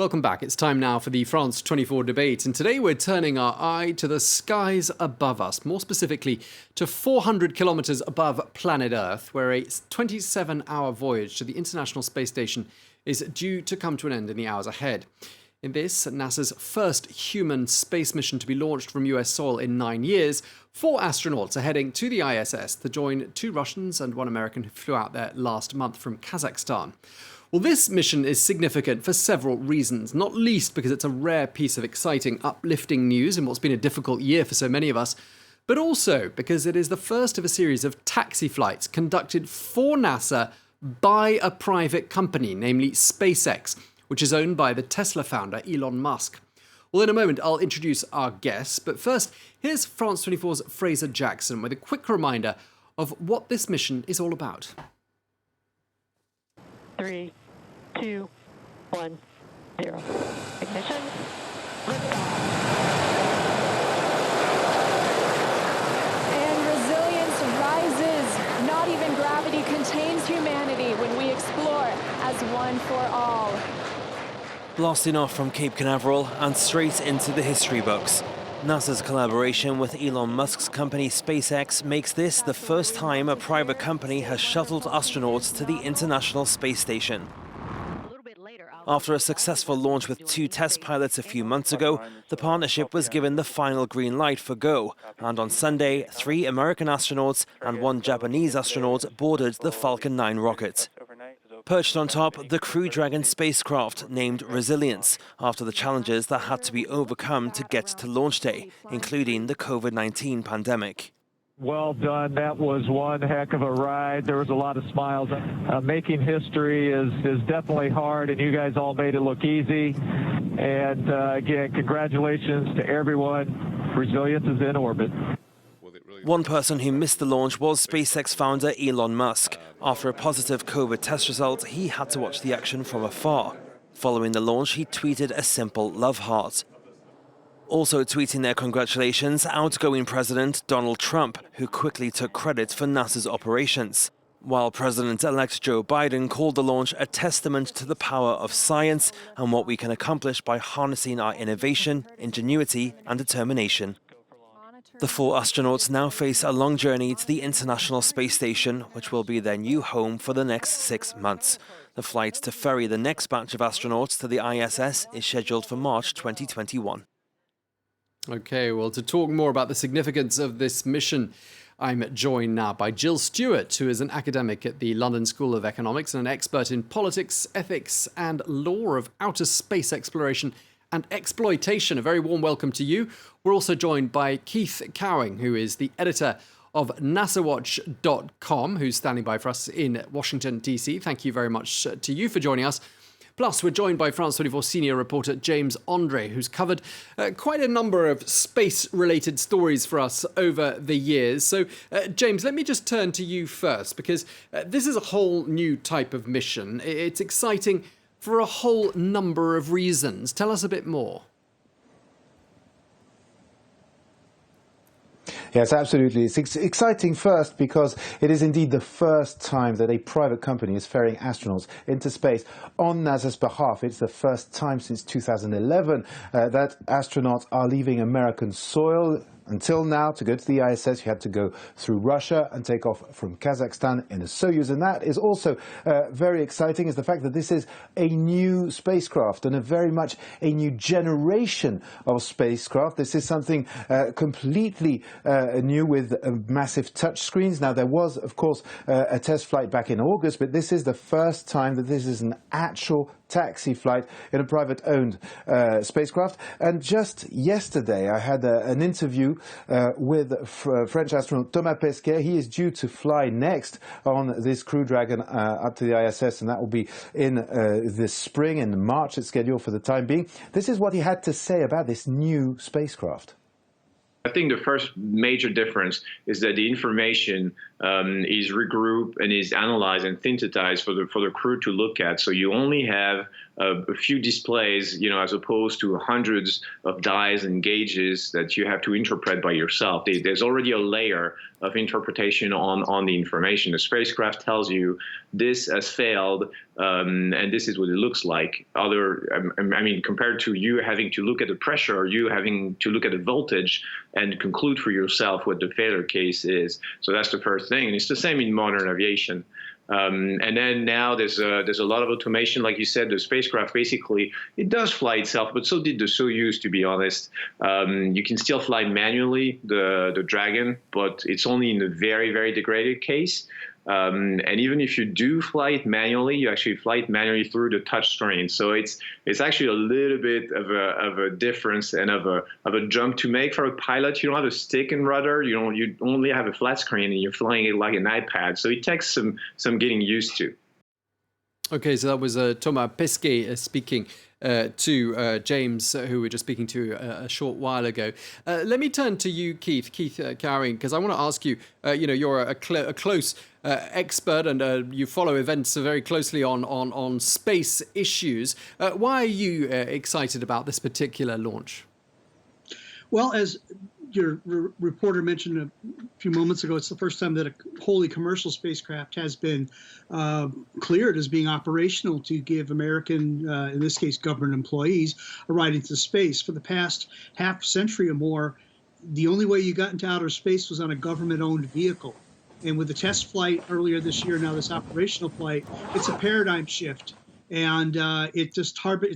Welcome back. It's time now for the France 24 debate, and today we're turning our eye to the skies above us, more specifically to 400 kilometers above planet Earth, where a 27-hour voyage to the International Space Station is due to come to an end in the hours ahead. In this, NASA's first human space mission to be launched from US soil in 9 years, 4 astronauts are heading to the ISS to join 2 Russians and 1 American who flew out there last month from Kazakhstan. Well, this mission is significant for several reasons, not least because it's a rare piece of exciting, uplifting news in what's been a difficult year for so many of us, but also because it is the first of a series of taxi flights conducted for NASA by a private company, namely SpaceX, which is owned by the Tesla-founder Elon Musk. Well, in a moment, I'll introduce our guests, but first, here's France 24's Fraser Jackson with a quick reminder of what this mission is all about. 3, 2, 1, 0. Ignition. Liftoff. And resilience rises. Not even gravity contains humanity when we explore as one for all. Blasting off from Cape Canaveral and straight into the history books. NASA's collaboration with Elon Musk's company SpaceX makes this the first time a private company has shuttled astronauts to the International Space Station. After a successful launch with 2 test pilots a few months ago, the partnership was given the final green light for go, and on Sunday, 3 American astronauts and 1 Japanese astronaut boarded the Falcon 9 rocket. Perched on top, the Crew Dragon spacecraft, named Resilience, after the challenges that had to be overcome to get to launch day, including the COVID-19 pandemic. Well done. That was one heck of a ride. There was a lot of smiles. Making history is definitely hard, and you guys all made it look easy. And again, congratulations to everyone. Resilience is in orbit. One person who missed the launch was SpaceX founder Elon Musk. After a positive COVID test result, he had to watch the action from afar. Following the launch, he tweeted a simple love heart. Also tweeting their congratulations, outgoing President Donald Trump, who quickly took credit for NASA's operations. While President-elect Joe Biden called the launch a testament to the power of science and what we can accomplish by harnessing our innovation, ingenuity and determination. The 4 astronauts now face a long journey to the International Space Station, which will be their new home for the next 6 months. The flight to ferry the next batch of astronauts to the ISS is scheduled for March 2021. Okay, well, to talk more about the significance of this mission, I'm joined now by Jill Stewart, who is an academic at the London School of Economics and an expert in politics, ethics and law of outer space exploration and exploitation. A very warm welcome to you. We're also joined by Keith Cowing, who is the editor of NASAWatch.com, who's standing by for us in Washington, DC. Thank you very much to you for joining us. Plus, we're joined by France 24 senior reporter James Andre, who's covered quite a number of space-related stories for us over the years. So, James, let me just turn to you first, because this is a whole new type of mission. It's exciting for a whole number of reasons. Tell us a bit more. Yes, absolutely. It's exciting first because it is indeed the first time that a private company is ferrying astronauts into space on NASA's behalf. It's the first time since 2011 that astronauts are leaving American soil. Until now, to go to the ISS, you had to go through Russia and take off from Kazakhstan in a Soyuz. And that is also very exciting, is the fact that this is a new spacecraft and very much a new generation of spacecraft. This is something completely new with massive touch screens. Now, there was, of course, a test flight back in August, but this is the first time that this is an actual taxi flight in a private-owned spacecraft. And just yesterday, I had an interview with French astronaut Thomas Pesquet. He is due to fly next on this Crew Dragon up to the ISS, and that will be in this spring, in March. It's scheduled for the time being. This is what he had to say about this new spacecraft. I think the first major difference is that the information is regrouped and is analyzed and synthesized for the crew to look at. So you only have a few displays, as opposed to hundreds of dies and gauges that you have to interpret by yourself. There's already a layer of interpretation on the information. The spacecraft tells you this has failed And this is what it looks like. I mean, compared to you having to look at the pressure, or you having to look at the voltage and conclude for yourself what the failure case is. So that's the first thing. And it's the same in modern aviation. And then now there's a lot of automation. Like you said, the spacecraft, basically, it does fly itself, but so did the Soyuz, to be honest. You can still fly manually the Dragon, but it's only in a very, very degraded case. And even if you do fly it manually, you actually fly it manually through the touch screen. So it's actually a little bit of a difference and of a jump to make for a pilot. You don't have a stick and rudder. You only have a flat screen, and you're flying it like an iPad. So it takes some getting used to. Okay, so that was Thomas Pesquet speaking to James, who we were just speaking to a short while ago. Let me turn to you, Keith Cowing, because I want to ask you, you're a close expert, and you follow events very closely on space issues. Why are you excited about this particular launch? Well, as your reporter mentioned a few moments ago, it's the first time that a wholly commercial spacecraft has been cleared as being operational to give American, in this case, government employees, a ride into space. For the past half century or more, the only way you got into outer space was on a government-owned vehicle. And with the test flight earlier this year, now this operational flight, it's a paradigm shift. And it's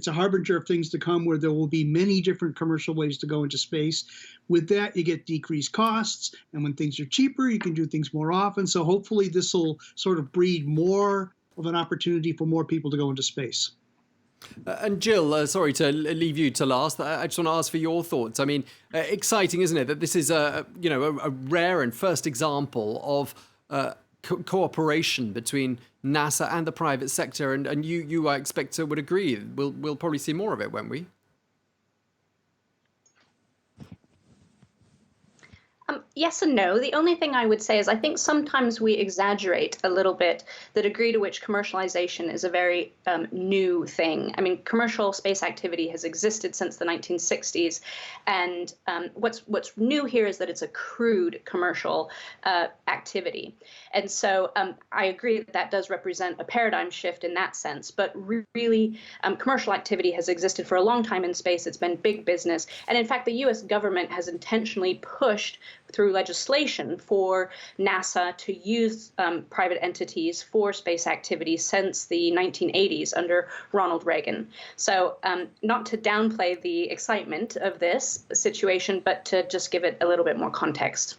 a harbinger of things to come, where there will be many different commercial ways to go into space. With that, you get decreased costs. And when things are cheaper, you can do things more often. So hopefully this will sort of breed more of an opportunity for more people to go into space. And Jill, sorry to leave you to last. I just want to ask for your thoughts. I mean, exciting, isn't it, that this is a rare and first example of cooperation between NASA and the private sector, and you I expect would agree. We'll probably see more of it, won't we? Yes and no. The only thing I would say is I think sometimes we exaggerate a little bit the degree to which commercialization is a very new thing. I mean, commercial space activity has existed since the 1960s, and what's new here is that it's a crewed commercial activity. And so I agree that does represent a paradigm shift in that sense, but really commercial activity has existed for a long time in space. It's been big business. And in fact, the US government has intentionally pushed through legislation for NASA to use private entities for space activity since the 1980s under Ronald Reagan. So not to downplay the excitement of this situation, but to just give it a little bit more context.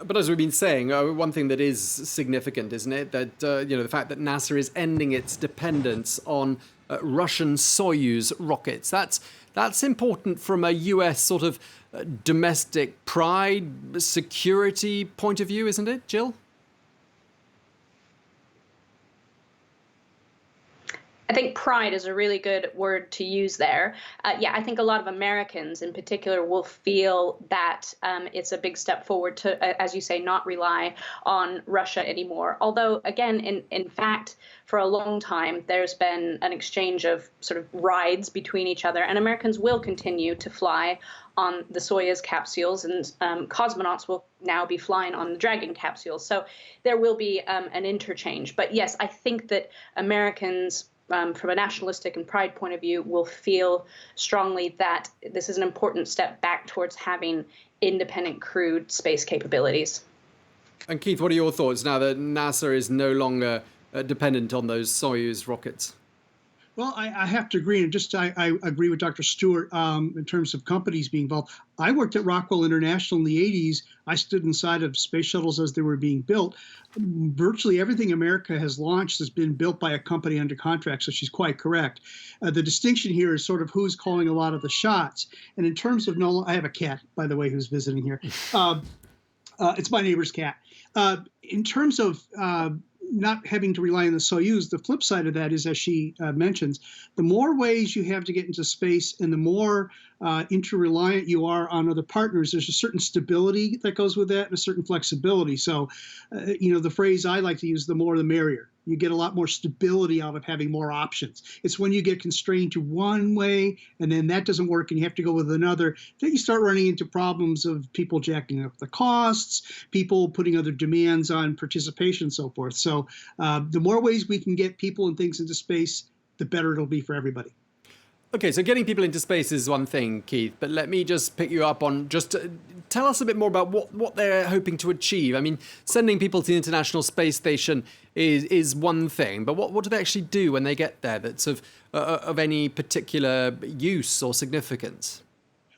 But as we've been saying, one thing that is significant, isn't it, that the fact that NASA is ending its dependence on Russian Soyuz rockets. That's important from a US sort of domestic pride, security point of view, isn't it, Jill? I think pride is a really good word to use there. Yeah, I think a lot of Americans in particular will feel that it's a big step forward to, as you say, not rely on Russia anymore. Although, again, in fact, for a long time, there's been an exchange of sort of rides between each other, and Americans will continue to fly on the Soyuz capsules, and cosmonauts will now be flying on the Dragon capsules. So there will be an interchange. But yes, I think that Americans, from a nationalistic and pride point of view, will feel strongly that this is an important step back towards having independent crewed space capabilities. And Keith, what are your thoughts now that NASA is no longer dependent on those Soyuz rockets? Well, I have to agree, and I agree with Dr. Stewart in terms of companies being involved. I worked at Rockwell International in the 80s. I stood inside of space shuttles as they were being built. Virtually everything America has launched has been built by a company under contract, so she's quite correct. The distinction here is sort of who's calling a lot of the shots. And in terms of I have a cat, by the way, who's visiting here. It's my neighbor's cat. In terms of not having to rely on the Soyuz, the flip side of that is, as she mentions, the more ways you have to get into space and the more interreliant you are on other partners, there's a certain stability that goes with that and a certain flexibility. So, the phrase I like to use, the more the merrier. you get a lot more stability out of having more options. It's when you get constrained to one way and then that doesn't work and you have to go with another, then you start running into problems of people jacking up the costs, people putting other demands on participation and so forth. So the more ways we can get people and things into space, the better it'll be for everybody. Okay, so getting people into space is one thing, Keith, but let me just pick you up on just tell us a bit more about what they're hoping to achieve. I mean, sending people to the International Space Station is one thing, but what do they actually do when they get there that's of any particular use or significance?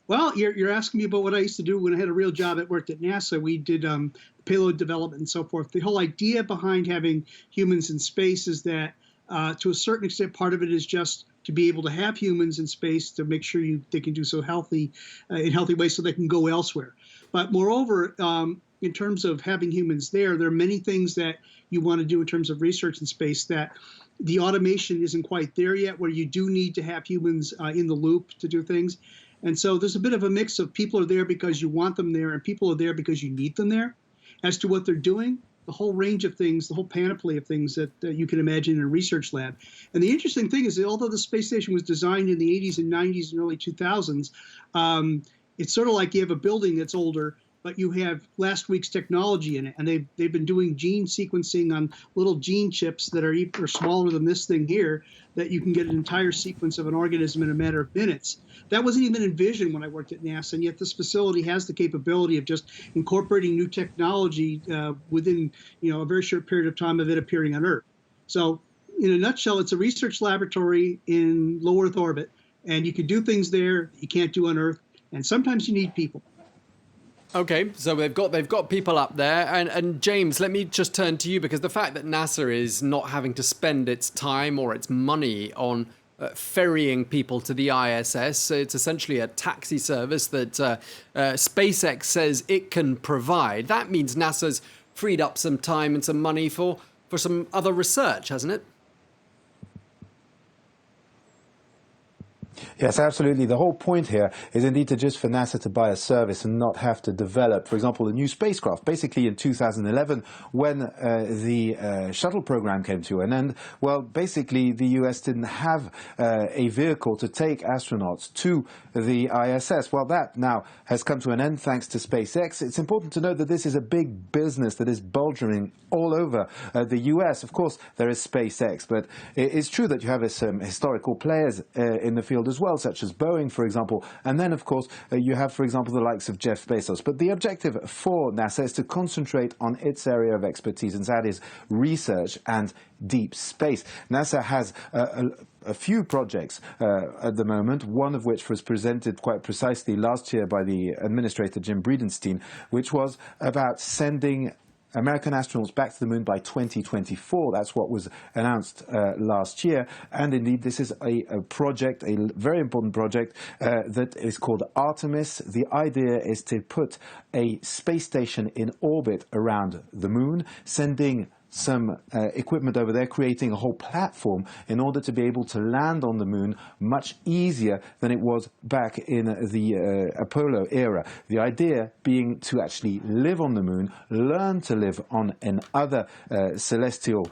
Well, you're asking me about what I used to do when I had a real job at work at NASA. We did payload development and so forth. The whole idea behind having humans in space is that to a certain extent, part of it is just to be able to have humans in space to make sure they can do so in healthy ways so they can go elsewhere. But moreover, in terms of having humans there are many things that you want to do in terms of research in space that the automation isn't quite there yet, where you do need to have humans in the loop to do things. And so there's a bit of a mix of people are there because you want them there and people are there because you need them there. As to what they're doing, the whole range of things, the whole panoply of things that you can imagine in a research lab. And the interesting thing is that although the space station was designed in the 80s and 90s and early 2000s, it's sort of like you have a building that's older, but you have last week's technology in it. And they've been doing gene sequencing on little gene chips that are smaller than this thing here, that you can get an entire sequence of an organism in a matter of minutes. That wasn't even envisioned when I worked at NASA, and yet this facility has the capability of just incorporating new technology within a very short period of time of it appearing on Earth. So in a nutshell, it's a research laboratory in low Earth orbit, and you can do things there that you can't do on Earth, and sometimes you need people. Okay, so they've got people up there, and James, let me just turn to you, because the fact that NASA is not having to spend its time or its money on ferrying people to the ISS, it's essentially a taxi service that SpaceX says it can provide. That means NASA's freed up some time and some money for some other research, hasn't it? Yes, absolutely. The whole point here is indeed for NASA to buy a service and not have to develop, for example, a new spacecraft. Basically, in 2011, when the shuttle program came to an end, well, basically, the US didn't have a vehicle to take astronauts to the ISS. Well, that now has come to an end thanks to SpaceX. It's important to note that this is a big business that is bulging all over the US. Of course, there is SpaceX, but it's true that you have some historical players in the field as well, such as Boeing, for example. And then, of course, you have, for example, the likes of Jeff Bezos. But the objective for NASA is to concentrate on its area of expertise, and that is research and deep space. NASA has a few projects at the moment, one of which was presented quite precisely last year by the administrator Jim Bridenstine, which was about sending American astronauts back to the moon by 2024. That's what was announced last year. And indeed, this is a project, a very important project that is called Artemis. The idea is to put a space station in orbit around the moon, sending some equipment over there, creating a whole platform in order to be able to land on the moon much easier than it was back in the Apollo era. The idea being to actually live on the moon, learn to live on another celestial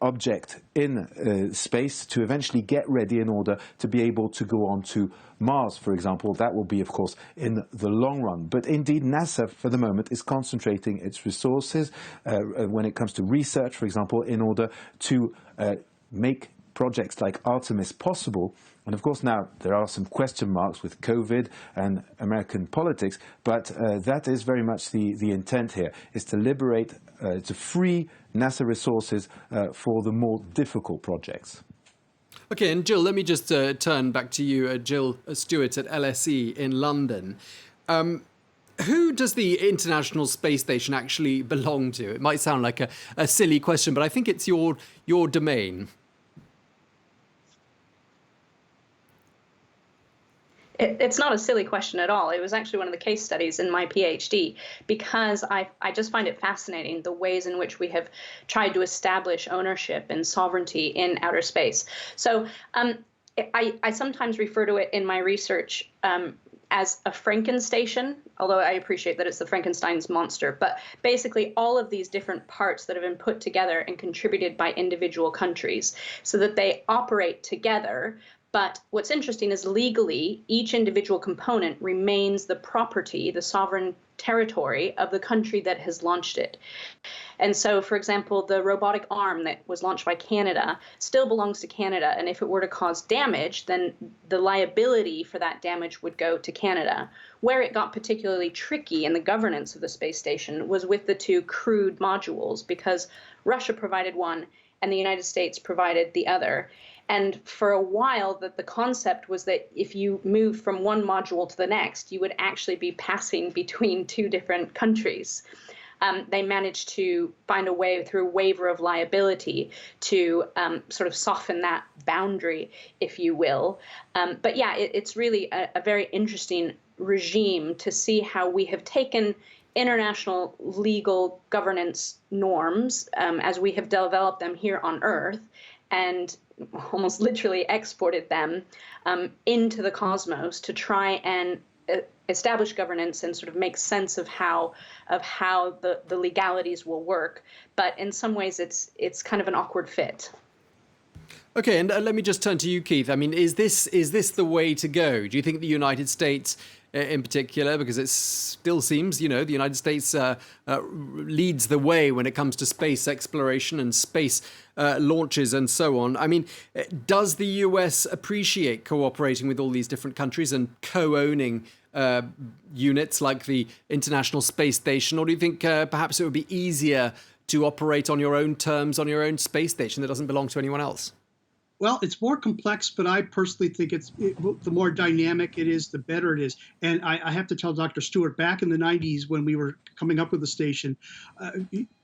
object in space, to eventually get ready in order to be able to go on to Mars, for example. That will be, of course, in the long run. But indeed, NASA, for the moment, is concentrating its resources when it comes to research, for example, in order to make projects like Artemis possible. And of course, now there are some question marks with COVID and American politics, but that is very much the intent here, is to liberate, to free NASA resources for the more difficult projects. Okay, and Jill, let me just turn back to you, Jill Stewart at LSE in London. Who does the International Space Station actually belong to? It might sound like a silly question, but I think it's your domain. It's not a silly question at all. It was actually one of the case studies in my PhD, because I just find it fascinating the ways in which we have tried to establish ownership and sovereignty in outer space. So I sometimes refer to it in my research as a Frankenstation, although I appreciate that it's the Frankenstein's monster, but basically all of these different parts that have been put together and contributed by individual countries so that they operate together. But what's interesting is legally, each individual component remains the property, the sovereign territory of the country that has launched it. And so, for example, the robotic arm that was launched by Canada still belongs to Canada. And if it were to cause damage, then the liability for that damage would go to Canada. Where it got particularly tricky in the governance of the space station was with the two crewed modules, because Russia provided one and the United States provided the other. And for a while, the concept was that if you moved from one module to the next, you would actually be passing between two different countries. They managed to find a way through a waiver of liability to sort of soften that boundary, if you will. But yeah, it's really a very interesting regime to see how we have taken international legal governance norms as we have developed them here on Earth and almost literally exported them into the cosmos to try and establish governance and sort of make sense of how the legalities will work. But in some ways, it's kind of an awkward fit. Okay, and let me just turn to you, Keith. I mean, is this the way to go? Do you think the United States, in particular, because it still seems, the United States leads the way when it comes to space exploration and space launches and so on. I mean, does the US appreciate cooperating with all these different countries and co-owning units like the International Space Station? Or do you think perhaps it would be easier to operate on your own terms on your own space station that doesn't belong to anyone else? Well, it's more complex, but I personally think the more dynamic it is, the better it is. And I have to tell Dr. Stewart, back in the 90s when we were coming up with the station,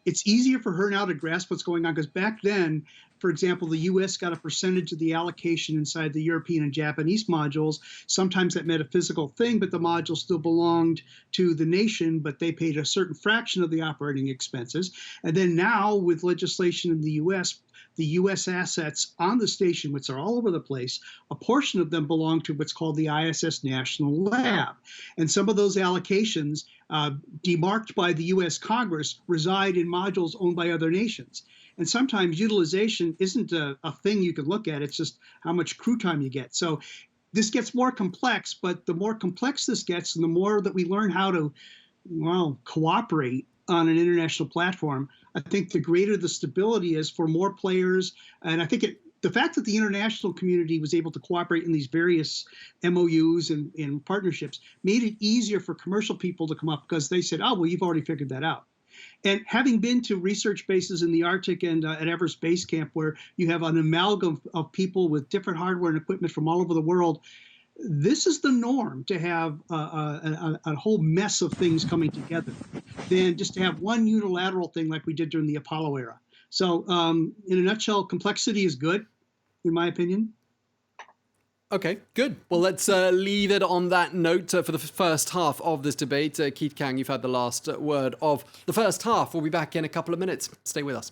it's easier for her now to grasp what's going on, because back then, for example, the U.S. got a percentage of the allocation inside the European and Japanese modules. Sometimes that meant a physical thing, but the module still belonged to the nation, but they paid a certain fraction of the operating expenses. And then now, with legislation in the U.S. assets on the station, which are all over the place, a portion of them belong to what's called the ISS National Lab. And some of those allocations, demarked by the U.S. Congress, reside in modules owned by other nations. And sometimes utilization isn't a thing you can look at. It's just how much crew time you get. So this gets more complex, but the more complex this gets and the more that we learn how to, cooperate on an international platform, I think the greater the stability is for more players. And I think the fact that the international community was able to cooperate in these various MOUs and partnerships made it easier for commercial people to come up, because they said, oh, well, you've already figured that out. And having been to research bases in the Arctic and at Everest Base Camp, where you have an amalgam of people with different hardware and equipment from all over the world, this is the norm, to have a whole mess of things coming together than just to have one unilateral thing like we did during the Apollo era. So in a nutshell, complexity is good, in my opinion. Okay, good. Well, let's leave it on that note for the first half of this debate. Keith Kang, you've had the last word of the first half. We'll be back in a couple of minutes. Stay with us.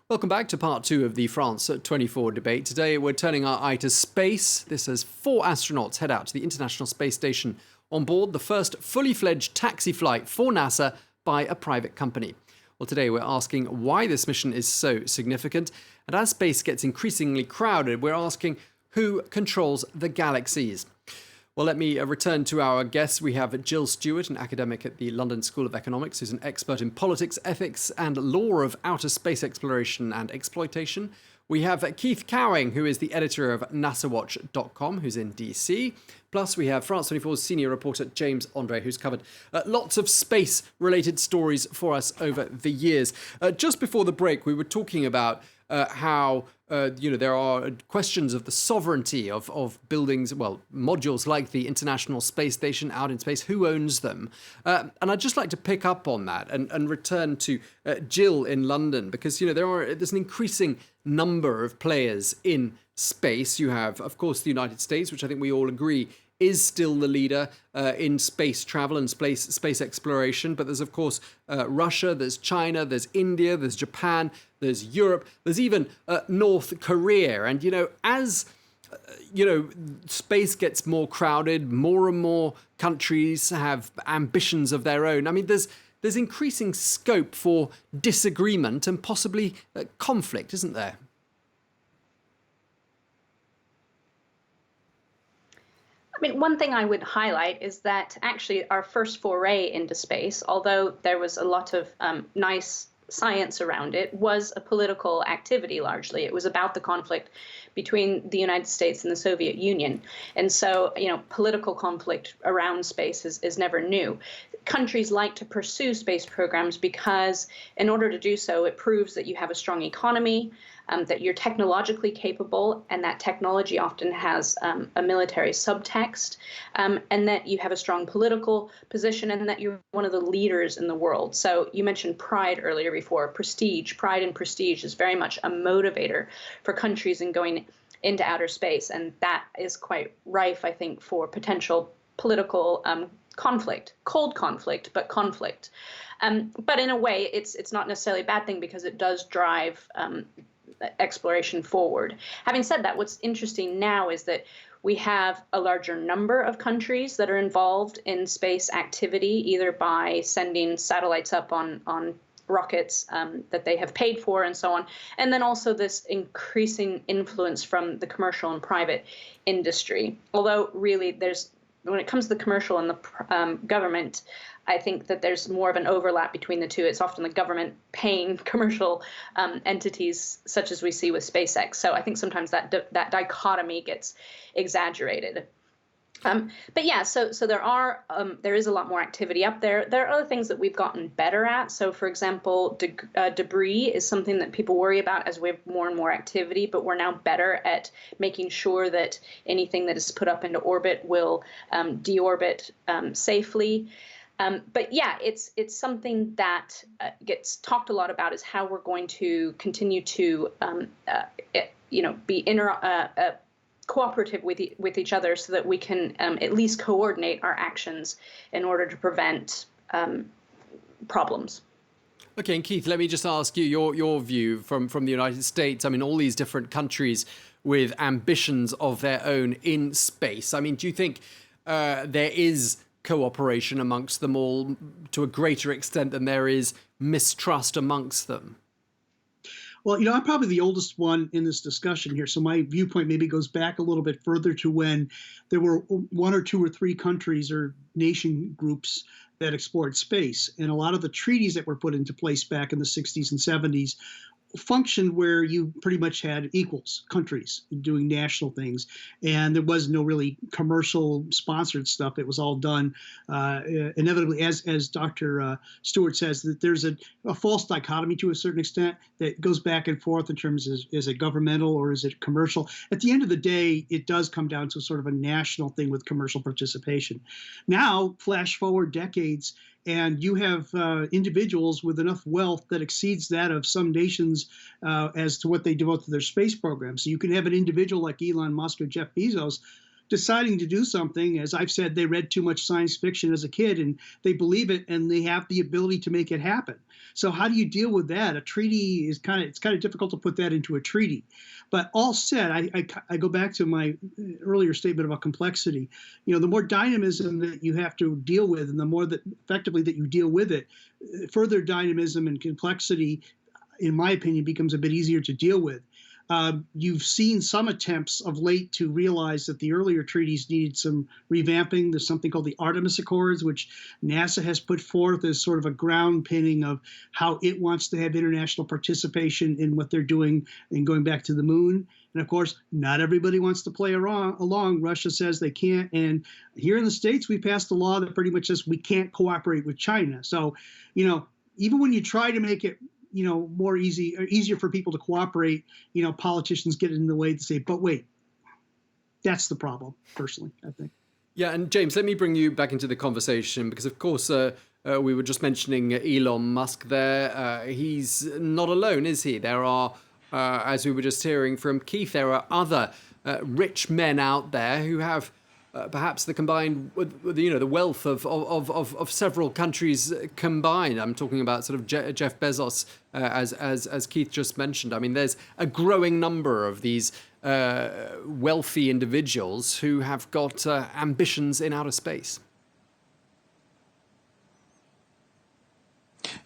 Welcome back to part 2 of the France 24 debate. Today we're turning our eye to space. This as 4 astronauts head out to the International Space Station on board the first fully fledged taxi flight for NASA by a private company. Well, today we're asking why this mission is so significant. And as space gets increasingly crowded, we're asking who controls the galaxies. Well, let me return to our guests. We have Jill Stewart, an academic at the London School of Economics, who's an expert in politics, ethics, and law of outer space exploration and exploitation. We have Keith Cowing, who is the editor of NASAWatch.com, who's in DC. Plus, we have France 24's senior reporter James Andre, who's covered lots of space-related stories for us over the years. Just before the break, we were talking about how there are questions of the sovereignty of buildings, modules like the International Space Station out in space. Who owns them? And I'd just like to pick up on that and return to Jill in London, because there's an increasing number of players in space. You have, of course, the United States, which I think we all agree is still the leader in space travel and space exploration. But there's, of course, Russia, there's China, there's India, there's Japan, there's Europe, there's even North Korea. And, as space gets more crowded, more and more countries have ambitions of their own. I mean, there's increasing scope for disagreement and possibly conflict, isn't there? I mean, one thing I would highlight is that actually our first foray into space, although there was a lot of nice science around it, was a political activity largely. It was about the conflict between the United States and the Soviet Union. And so, political conflict around space is never new. Countries like to pursue space programs because in order to do so, it proves that you have a strong economy, that you're technologically capable, and that technology often has a military subtext, and that you have a strong political position, and that you're one of the leaders in the world. So you mentioned pride earlier before, prestige. Pride and prestige is very much a motivator for countries in going into outer space, and that is quite rife, I think, for potential political conflict, cold conflict, but conflict. But in a way, it's not necessarily a bad thing because it does drive exploration forward. Having said that, what's interesting now is that we have a larger number of countries that are involved in space activity, either by sending satellites up on rockets that they have paid for and so on, and then also this increasing influence from the commercial and private industry. Although really when it comes to the commercial and the government, I think that there's more of an overlap between the two. It's often the government paying commercial entities, such as we see with SpaceX. So I think sometimes that dichotomy gets exaggerated. But yeah, so there is a lot more activity up there. There are other things that we've gotten better at. So, for example, debris is something that people worry about as we have more and more activity, but we're now better at making sure that anything that is put up into orbit will deorbit safely. But yeah, it's something that gets talked a lot about, is how we're going to continue to be cooperative with each other, so that we can at least coordinate our actions in order to prevent problems. Okay, and Keith, let me just ask you your view from the United States. I mean, all these different countries with ambitions of their own in space. I mean, do you think there is cooperation amongst them all to a greater extent than there is mistrust amongst them? Well, I'm probably the oldest one in this discussion here, so my viewpoint maybe goes back a little bit further to when there were one or two or three countries or nation groups that explored space. And a lot of the treaties that were put into place back in the 60s and 70s functioned where you pretty much had equals, countries doing national things, and there was no really commercial sponsored stuff. It was all done inevitably, as Dr. Stewart says, that there's a false dichotomy to a certain extent that goes back and forth in terms of, is it governmental or is it commercial? At the end of the day, it does come down to sort of a national thing with commercial participation. Now, flash forward decades, and you have individuals with enough wealth that exceeds that of some nations as to what they devote to their space programs. So you can have an individual like Elon Musk or Jeff Bezos deciding to do something. As I've said, they read too much science fiction as a kid and they believe it and they have the ability to make it happen. So how do you deal with that? A treaty is kind of difficult to put that into a treaty. But all said, I go back to my earlier statement about complexity. The more dynamism that you have to deal with and the more that effectively that you deal with it, further dynamism and complexity, in my opinion, becomes a bit easier to deal with. You've seen some attempts of late to realize that the earlier treaties needed some revamping. There's something called the Artemis Accords, which NASA has put forth as sort of a ground pinning of how it wants to have international participation in what they're doing and going back to the moon. And of course, not everybody wants to play along. Russia says they can't. And here in the States, we passed a law that pretty much says we can't cooperate with China. So, even when you try to make it more easier for people to cooperate, politicians get in the way to say, but wait, that's the problem, personally, I think. Yeah, and James, let me bring you back into the conversation because, of course, we were just mentioning Elon Musk there. He's not alone, is he? There are, as we were just hearing from Keith, there are other rich men out there who have perhaps the combined, the wealth of several countries combined. I'm talking about sort of Jeff Bezos, as Keith just mentioned. I mean, there's a growing number of these wealthy individuals who have got ambitions in outer space.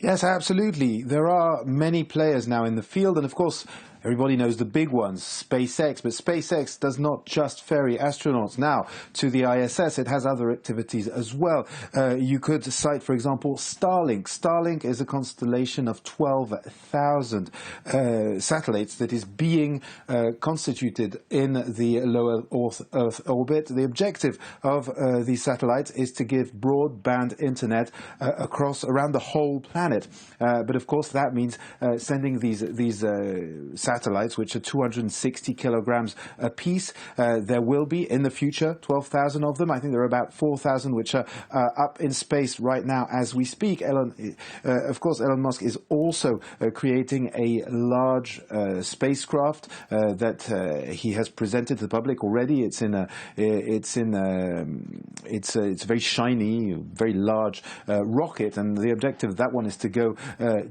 Yes, absolutely. There are many players now in the field, and of course, everybody knows the big ones, SpaceX. But SpaceX does not just ferry astronauts now to the ISS. It has other activities as well. You could cite, for example, Starlink. Starlink is a constellation of 12,000 satellites that is being constituted in the lower Earth orbit. The objective of these satellites is to give broadband internet around the whole planet. But of course, that means sending these satellites, which are 260 kilograms a piece. There will be, in the future, 12,000 of them. I think there are about 4,000 which are up in space right now as we speak. Of course, Elon Musk is also creating a large spacecraft that he has presented to the public already. It's a very shiny, very large rocket, and the objective of that one is to go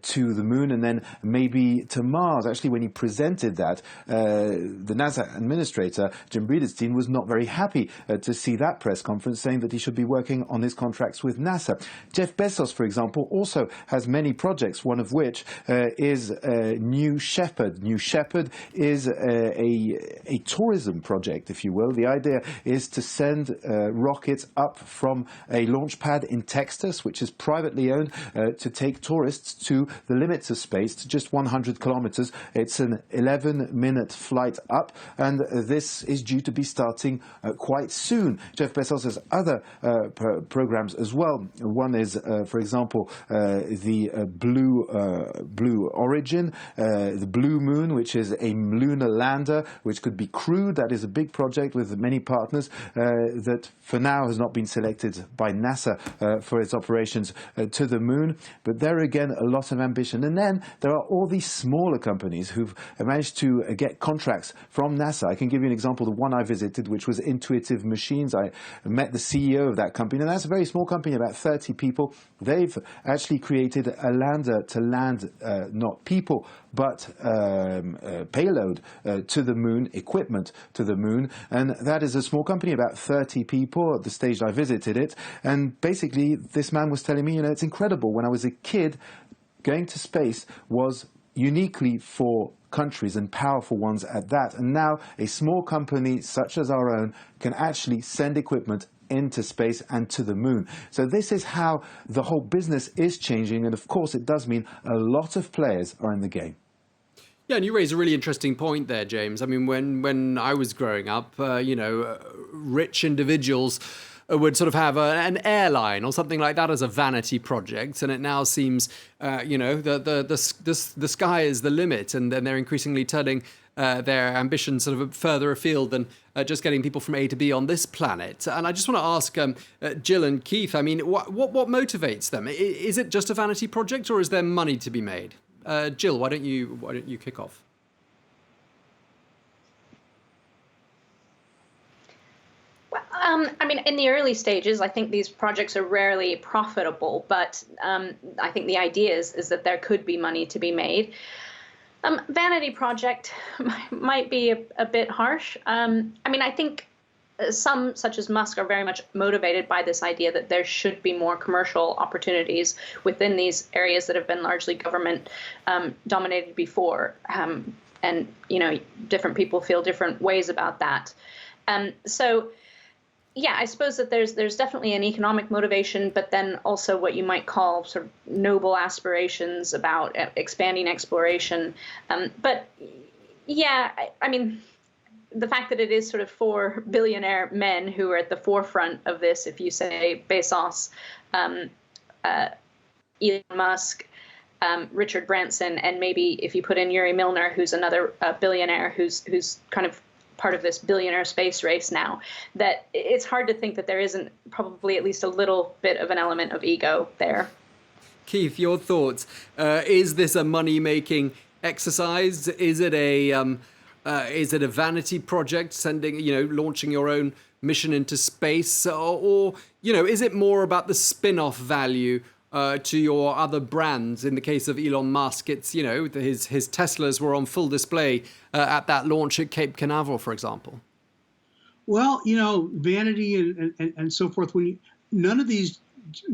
to the moon and then maybe to Mars. Actually, when he presented that, the NASA administrator, Jim Bridenstine, was not very happy to see that press conference, saying that he should be working on his contracts with NASA. Jeff Bezos, for example, also has many projects, one of which is New Shepard. New Shepard is a tourism project, if you will. The idea is to send rockets up from a launch pad in Texas, which is privately owned, to take tourists to the limits of space, to just 100 kilometers. It's an 11-minute flight up, and this is due to be starting quite soon. Jeff Bezos has other programs as well. One is, for example, the Blue Origin, the Blue Moon, which is a lunar lander, which could be crewed. That is a big project with many partners that for now has not been selected by NASA for its operations to the moon. But there again, a lot of ambition. And then there are all these smaller companies who've managed to get contracts from NASA. I can give you an example. The one I visited, which was Intuitive Machines. I met the CEO of that company, and that's a very small company, about 30 people. They've actually created a lander to land not people, but payload to the moon, equipment to the moon. And that is a small company, about 30 people at the stage I visited it. And basically, this man was telling me, it's incredible. When I was a kid, going to space was uniquely for countries, and powerful ones at that. And now a small company such as our own can actually send equipment into space and to the moon. So this is how the whole business is changing. And of course, it does mean a lot of players are in the game. Yeah, and you raise a really interesting point there, James. I mean, when I was growing up, rich individuals would sort of have an airline or something like that as a vanity project, and it now seems, the sky is the limit, and then they're increasingly turning their ambitions sort of further afield than just getting people from A to B on this planet. And I just want to ask Jill and Keith, I mean, what motivates them? Is it just a vanity project, or is there money to be made? Jill, why don't you kick off? I mean, in the early stages, I think these projects are rarely profitable, but I think the idea is that there could be money to be made. Vanity project might be a bit harsh. I mean, I think some, such as Musk, are very much motivated by this idea that there should be more commercial opportunities within these areas that have been largely government dominated before. And, different people feel different ways about that. So, yeah, I suppose that there's definitely an economic motivation, but then also what you might call sort of noble aspirations about expanding exploration. But yeah, I mean, the fact that it is sort of 4 billionaire men who are at the forefront of this, if you say Bezos, Elon Musk, Richard Branson, and maybe if you put in Yuri Milner, who's another billionaire who's kind of part of this billionaire space race now, that it's hard to think that there isn't probably at least a little bit of an element of ego there. Keith, your thoughts? Is this a money-making exercise? Is it a Is it a vanity project, launching your own mission into space, or is it more about the spin-off value to your other brands? In the case of Elon Musk, it's his Teslas were on full display at that launch at Cape Canaveral, for example. Well, Vanity and so forth. None of these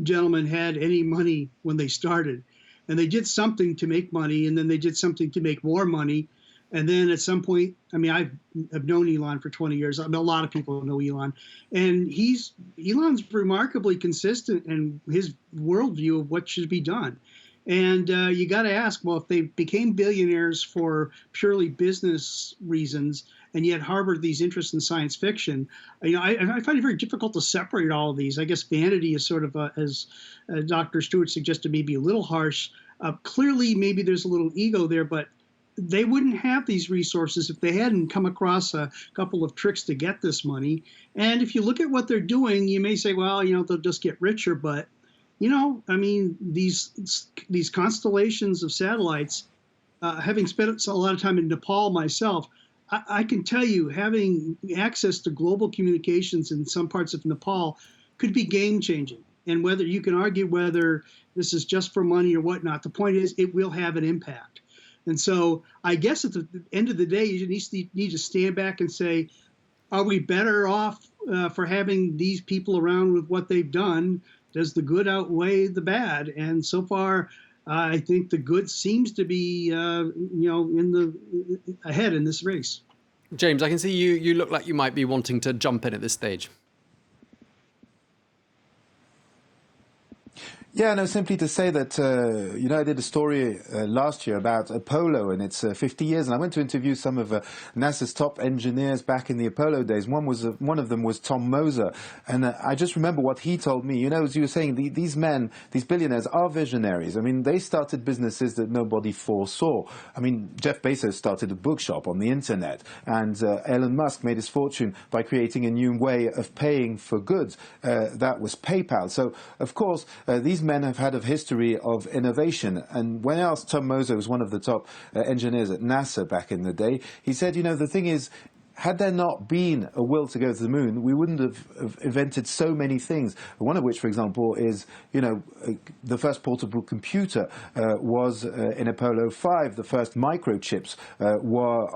gentlemen had any money when they started, and they did something to make money, and then they did something to make more money. And then at some point, I've known Elon for 20 years. A lot of people know Elon, and Elon's remarkably consistent in his worldview of what should be done. And you got to ask, well, if they became billionaires for purely business reasons and yet harbored these interests in science fiction, I find it very difficult to separate all of these. I guess Vanity is sort of, as Dr. Stewart suggested, maybe a little harsh. Clearly, maybe there's a little ego there, but they wouldn't have these resources if they hadn't come across a couple of tricks to get this money. And if you look at what they're doing, you may say, well, they'll just get richer. But, these constellations of satellites, having spent a lot of time in Nepal myself, I can tell you having access to global communications in some parts of Nepal could be game changing. And whether you can argue whether this is just for money or whatnot, the point is it will have an impact. And so I guess at the end of the day, you need to stand back and say, are we better off for having these people around with what they've done? Does the good outweigh the bad? And so far, I think the good seems to be, ahead in this race. James, I can see you look like you might be wanting to jump in at this stage. Yeah, no, simply to say that, I did a story last year about Apollo and its 50 years, and I went to interview some of NASA's top engineers back in the Apollo days. One of them was Tom Moser, and I just remember what he told me. As you were saying, these men, these billionaires, are visionaries. They started businesses that nobody foresaw. Jeff Bezos started a bookshop on the internet, and Elon Musk made his fortune by creating a new way of paying for goods. That was PayPal. So, of course, these men have had a history of innovation. And when I asked Tom Moser, who was one of the top engineers at NASA back in the day, he said, the thing is, had there not been a will to go to the moon, we wouldn't have invented so many things. One of which, for example, is, the first portable computer was in Apollo 5. The first microchips were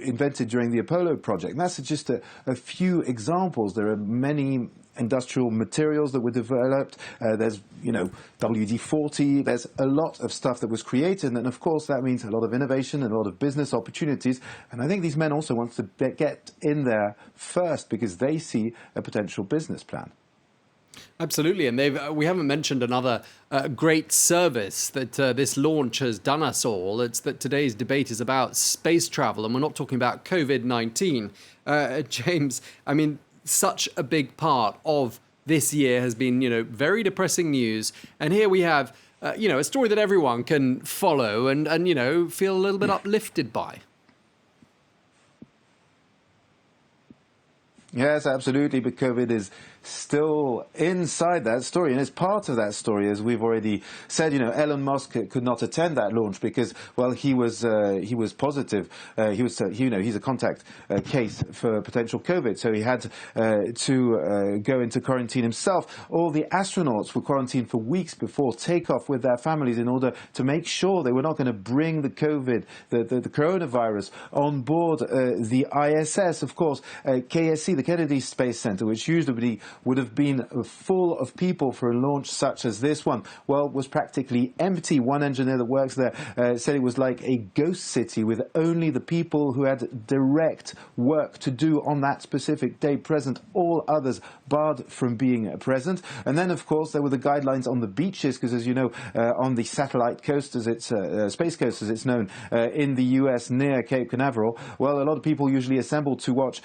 invented during the Apollo project. And that's just a few examples. There are many industrial materials that were developed. There's, WD-40. There's a lot of stuff that was created. And of course, that means a lot of innovation and a lot of business opportunities. And I think these men also want to get in there first because they see a potential business plan. Absolutely. And we haven't mentioned another great service that this launch has done us all. It's that today's debate is about space travel, and we're not talking about COVID-19. James, such a big part of this year has been, very depressing news. And here we have, a story that everyone can follow and feel a little bit uplifted by. Yes, absolutely. But COVID is still inside that story, and as part of that story, as we've already said, Elon Musk could not attend that launch because, well, he was positive. He's a contact case for potential COVID, so he had to go into quarantine himself. All the astronauts were quarantined for weeks before takeoff with their families in order to make sure they were not going to bring the COVID, the coronavirus, on board the ISS. Of course, KSC, the Kennedy Space Center, which usually would have been full of people for a launch such as this one, well, was practically empty. One engineer that works there said it was like a ghost city with only the people who had direct work to do on that specific day present, all others barred from being present. And then, of course, there were the guidelines on the beaches, because, as you know, on the satellite coast, as it's Space Coast, as it's known, in the US near Cape Canaveral, well, a lot of people usually assemble to watch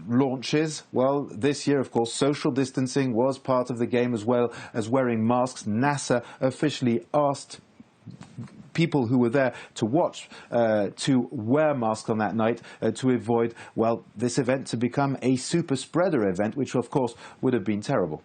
launches. Well, this year, of course, social distancing was part of the game, as well as wearing masks. NASA officially asked people who were there to watch to wear masks on that night to avoid, well, this event to become a super spreader event, which of course would have been terrible.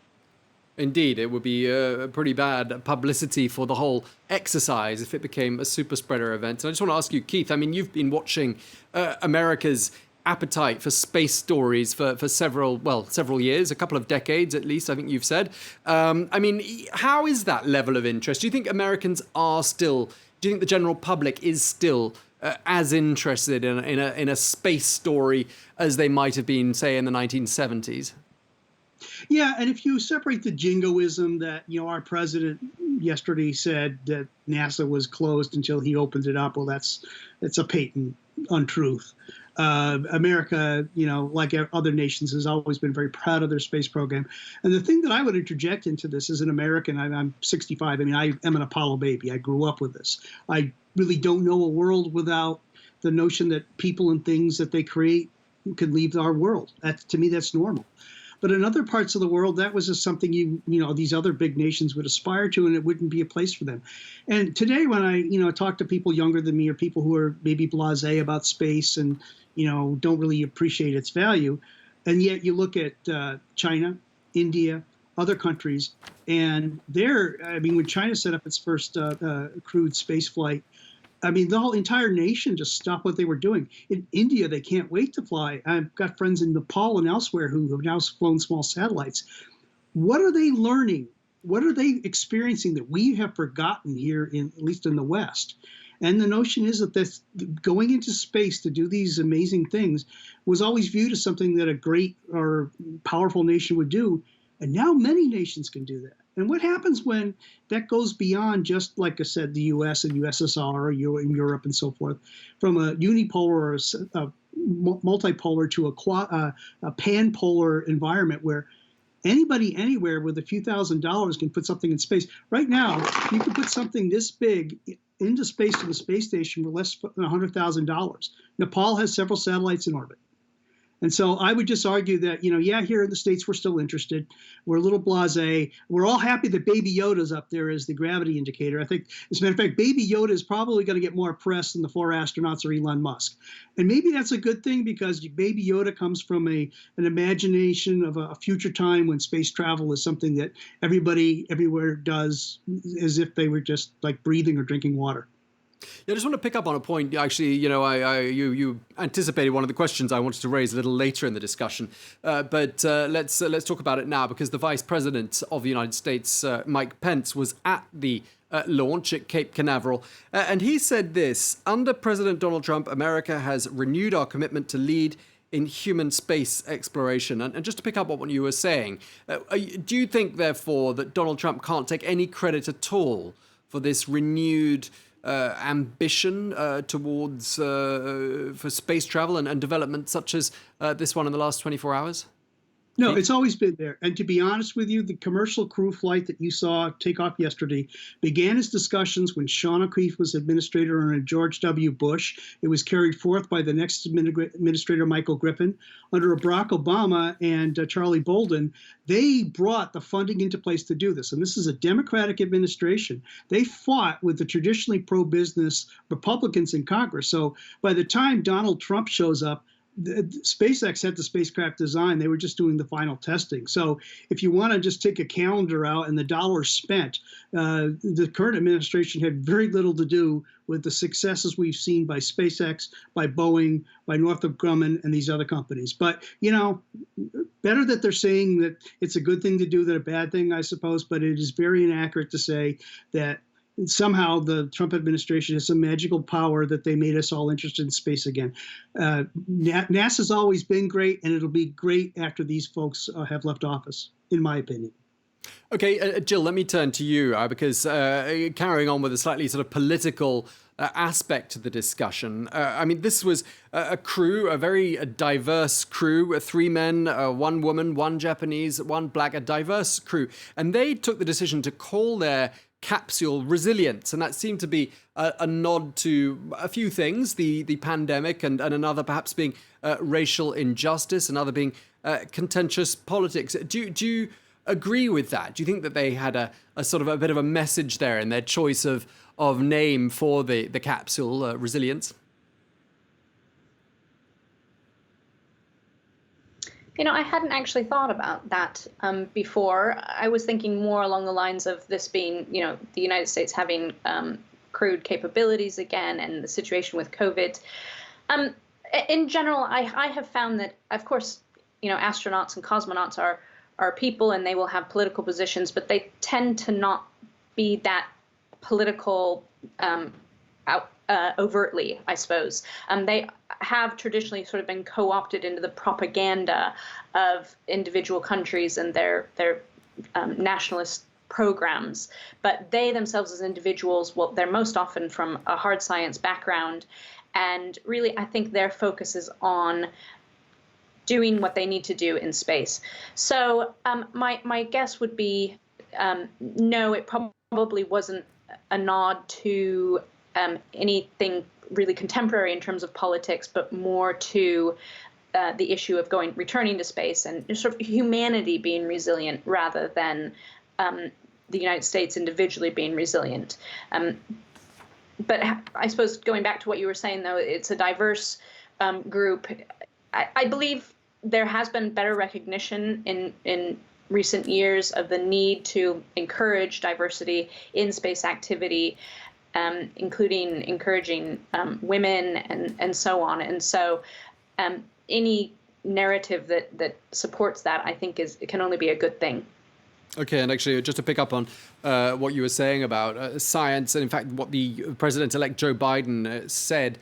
Indeed, it would be pretty bad publicity for the whole exercise if it became a super spreader event. And I just want to ask you, Keith, I mean, you've been watching America's appetite for space stories for several years, a couple of decades at least, I think you've said. I mean, how is that level of interest? Do you think Americans are still, do you think the general public is still as interested in a space story as they might have been, say, in the 1970s? Yeah, and if you separate the jingoism that, our president yesterday said that NASA was closed until he opened it up, well, it's a patent untruth. America, like other nations, has always been very proud of their space program. And the thing that I would interject into this as an American, I'm 65. I mean, I am an Apollo baby. I grew up with this. I really don't know a world without the notion that people and things that they create can leave our world. To me, that's normal. But in other parts of the world, that was just something these other big nations would aspire to, and it wouldn't be a place for them. And today, when I, talk to people younger than me or people who are maybe blasé about space and, don't really appreciate its value, and yet you look at China, India, other countries, and when China set up its first crewed space flight, I mean, the whole entire nation just stopped what they were doing. In India, they can't wait to fly. I've got friends in Nepal and elsewhere who have now flown small satellites. What are they learning? What are they experiencing that we have forgotten here, at least in the West? And the notion is that going into space to do these amazing things was always viewed as something that a great or powerful nation would do. And now many nations can do that. And what happens when that goes beyond just, like I said, the U.S. and USSR or Europe and so forth, from a unipolar or a multipolar to a panpolar environment where anybody anywhere with a few $1,000s can put something in space? Right now, you can put something this big into space to the space station for less than $100,000. Nepal has several satellites in orbit. And so I would just argue that, here in the States, we're still interested. We're a little blasé. We're all happy that Baby Yoda's up there as the gravity indicator. I think, as a matter of fact, Baby Yoda is probably going to get more press than the 4 astronauts or Elon Musk. And maybe that's a good thing, because Baby Yoda comes from an imagination of a future time when space travel is something that everybody everywhere does as if they were just like breathing or drinking water. Yeah, I just want to pick up on a point. Actually, you anticipated one of the questions I wanted to raise a little later in the discussion, but let's talk about it now, because the Vice President of the United States, Mike Pence, was at the launch at Cape Canaveral, and he said this: under President Donald Trump, America has renewed our commitment to lead in human space exploration. And just to pick up on what you were saying, do you think, therefore, that Donald Trump can't take any credit at all for this renewed ambition towards for space travel and development such as this one in the last 24 hours? No, it's always been there. And to be honest with you, the commercial crew flight that you saw take off yesterday began as discussions when Sean O'Keefe was administrator under George W. Bush. It was carried forth by the next administrator, Michael Griffin. Under Barack Obama and Charlie Bolden, they brought the funding into place to do this. And this is a Democratic administration. They fought with the traditionally pro-business Republicans in Congress. So by the time Donald Trump shows up, SpaceX had the spacecraft design. They were just doing the final testing. So if you want to just take a calendar out and the dollars spent, the current administration had very little to do with the successes we've seen by SpaceX, by Boeing, by Northrop Grumman, and these other companies. But, better that they're saying that it's a good thing to do than a bad thing, I suppose. But it is very inaccurate to say that somehow the Trump administration has some magical power that they made us all interested in space again. NASA's always been great, and it'll be great after these folks have left office, in my opinion. Okay, Jill, let me turn to you, because carrying on with a slightly sort of political aspect to the discussion. This was a crew, a very diverse crew, 3 men, 1 woman, 1 Japanese, 1 black, a diverse crew. And they took the decision to call their capsule resilience, and that seemed to be a nod to a few things, the pandemic, and another perhaps being racial injustice, another being contentious politics. Do you agree with that? Do you think that they had a sort of a bit of a message there in their choice of name for the capsule, resilience? I hadn't actually thought about that before. I was thinking more along the lines of this being, the United States having crewed capabilities again and the situation with COVID. In general, I have found that, of course, astronauts and cosmonauts are people and they will have political positions, but they tend to not be that political overtly, I suppose. They have traditionally sort of been co-opted into the propaganda of individual countries and their nationalist programs. But they themselves as individuals, well, they're most often from a hard science background. And really, I think their focus is on doing what they need to do in space. So my guess would be no, it probably wasn't a nod to anything really contemporary in terms of politics, but more to the issue of returning to space and sort of humanity being resilient rather than the United States individually being resilient. But I suppose going back to what you were saying, though, it's a diverse group. I believe there has been better recognition in recent years of the need to encourage diversity in space activity, including encouraging women and so on. And so any narrative that supports that, I think, it can only be a good thing. Okay, and actually, just to pick up on what you were saying about science, and in fact, what the President-elect Joe Biden said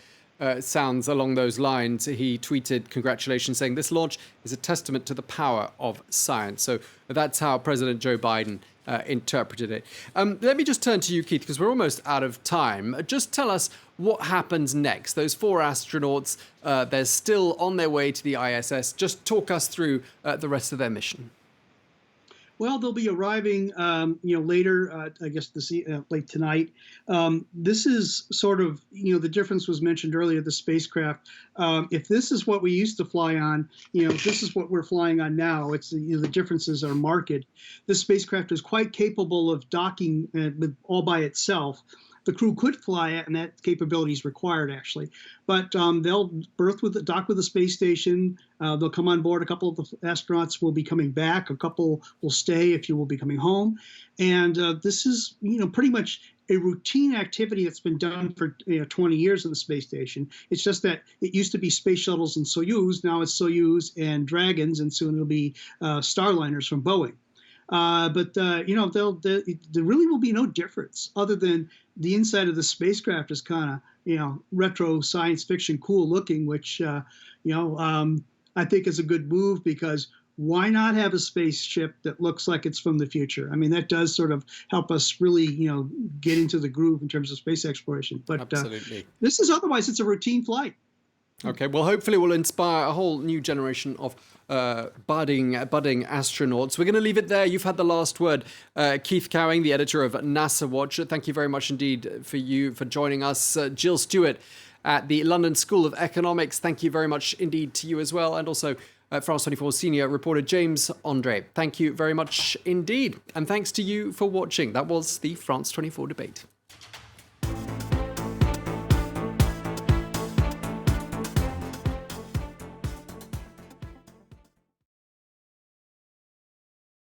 sounds along those lines. He tweeted congratulations, saying this launch is a testament to the power of science. So that's how President Joe Biden interpreted it. Let me just turn to you, Keith, because we're almost out of time. Just tell us what happens next. Those 4 astronauts, they're still on their way to the ISS. Just talk us through the rest of their mission. Well, they'll be arriving, later, I guess late tonight. This is sort of, the difference was mentioned earlier, the spacecraft. If this is what we used to fly on, this is what we're flying on now. It's, the differences are marked. This spacecraft is quite capable of docking all by itself. The crew could fly it, and that capability is required, actually. But they'll dock with the space station. They'll come on board. A couple of the astronauts will be coming back. A couple will stay. A few will be coming home. And this is, pretty much a routine activity that's been done for 20 years in the space station. It's just that it used to be space shuttles and Soyuz. Now it's Soyuz and Dragons, and soon it'll be Starliners from Boeing. But there really will be no difference other than the inside of the spacecraft is kind of, retro science fiction cool looking, which, I think is a good move, because why not have a spaceship that looks like it's from the future? I mean, that does sort of help us really, get into the groove in terms of space exploration. But absolutely. This is otherwise, it's a routine flight. Okay, well, hopefully we'll inspire a whole new generation of budding astronauts. We're going to leave it there. You've had the last word. Keith Cowing, the editor of NASA Watch, thank you very much indeed for joining us. Jill Stewart at the London School of Economics, thank you very much indeed to you as well. And also France 24 senior reporter James Andre, thank you very much indeed. And thanks to you for watching. That was the France 24 debate.